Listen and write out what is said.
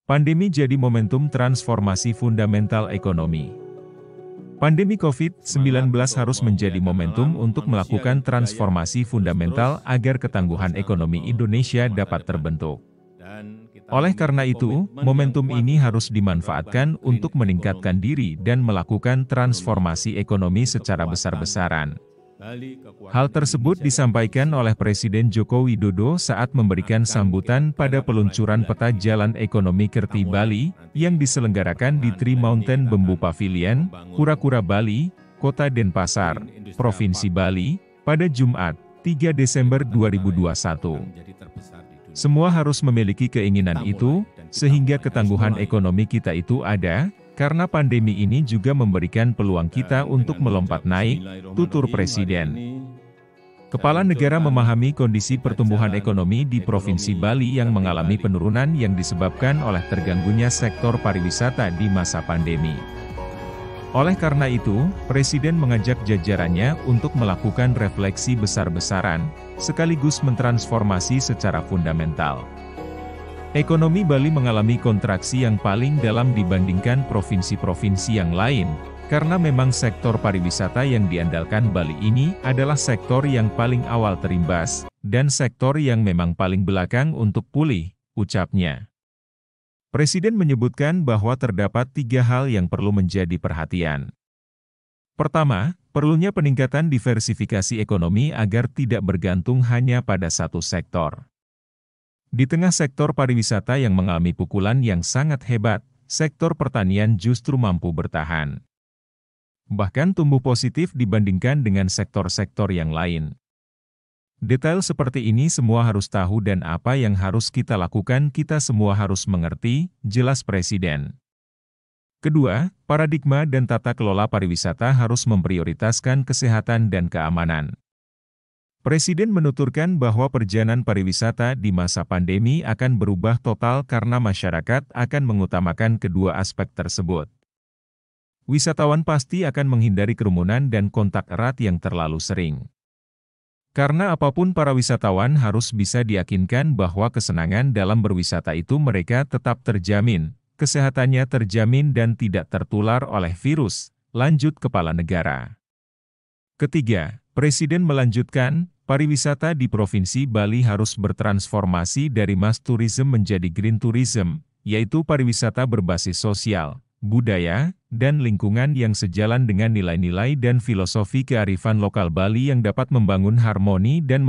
Pandemi jadi momentum transformasi fundamental ekonomi. Pandemi COVID-19 harus menjadi momentum untuk melakukan transformasi fundamental agar ketangguhan ekonomi Indonesia dapat terbentuk. Oleh karena itu, momentum ini harus dimanfaatkan untuk meningkatkan diri dan melakukan transformasi ekonomi secara besar-besaran. Hal tersebut disampaikan oleh Presiden Joko Widodo saat memberikan sambutan pada peluncuran peta jalan ekonomi Kerti Bali, yang diselenggarakan di Tree Mountain Bamboo Pavilion, Kura-Kura Bali, Kota Denpasar, Provinsi Bali, pada Jumat, 3 Desember 2021. Semua harus memiliki keinginan itu, sehingga ketangguhan ekonomi kita itu ada, karena pandemi ini juga memberikan peluang kita untuk melompat naik, tutur Presiden. Kepala negara memahami kondisi pertumbuhan ekonomi di Provinsi Bali yang mengalami penurunan yang disebabkan oleh terganggunya sektor pariwisata di masa pandemi. Oleh karena itu, Presiden mengajak jajarannya untuk melakukan refleksi besar-besaran, sekaligus mentransformasi secara fundamental. Ekonomi Bali mengalami kontraksi yang paling dalam dibandingkan provinsi-provinsi yang lain, karena memang sektor pariwisata yang diandalkan Bali ini adalah sektor yang paling awal terimbas, dan sektor yang memang paling belakang untuk pulih, ucapnya. Presiden menyebutkan bahwa terdapat 3 hal yang perlu menjadi perhatian. Pertama, perlunya peningkatan diversifikasi ekonomi agar tidak bergantung hanya pada satu sektor. Di tengah sektor pariwisata yang mengalami pukulan yang sangat hebat, sektor pertanian justru mampu bertahan. Bahkan tumbuh positif dibandingkan dengan sektor-sektor yang lain. Detail seperti ini semua harus tahu dan apa yang harus kita lakukan kita semua harus mengerti, jelas Presiden. Kedua, paradigma dan tata kelola pariwisata harus memprioritaskan kesehatan dan keamanan. Presiden menuturkan bahwa perjalanan pariwisata di masa pandemi akan berubah total karena masyarakat akan mengutamakan kedua aspek tersebut. Wisatawan pasti akan menghindari kerumunan dan kontak erat yang terlalu sering. Karena apapun para wisatawan harus bisa diyakinkan bahwa kesenangan dalam berwisata itu mereka tetap terjamin, kesehatannya terjamin dan tidak tertular oleh virus, lanjut Kepala Negara. Ketiga, Presiden melanjutkan, pariwisata di Provinsi Bali harus bertransformasi dari mass tourism menjadi green tourism, yaitu pariwisata berbasis sosial, budaya, dan lingkungan yang sejalan dengan nilai-nilai dan filosofi kearifan lokal Bali yang dapat membangun harmoni dan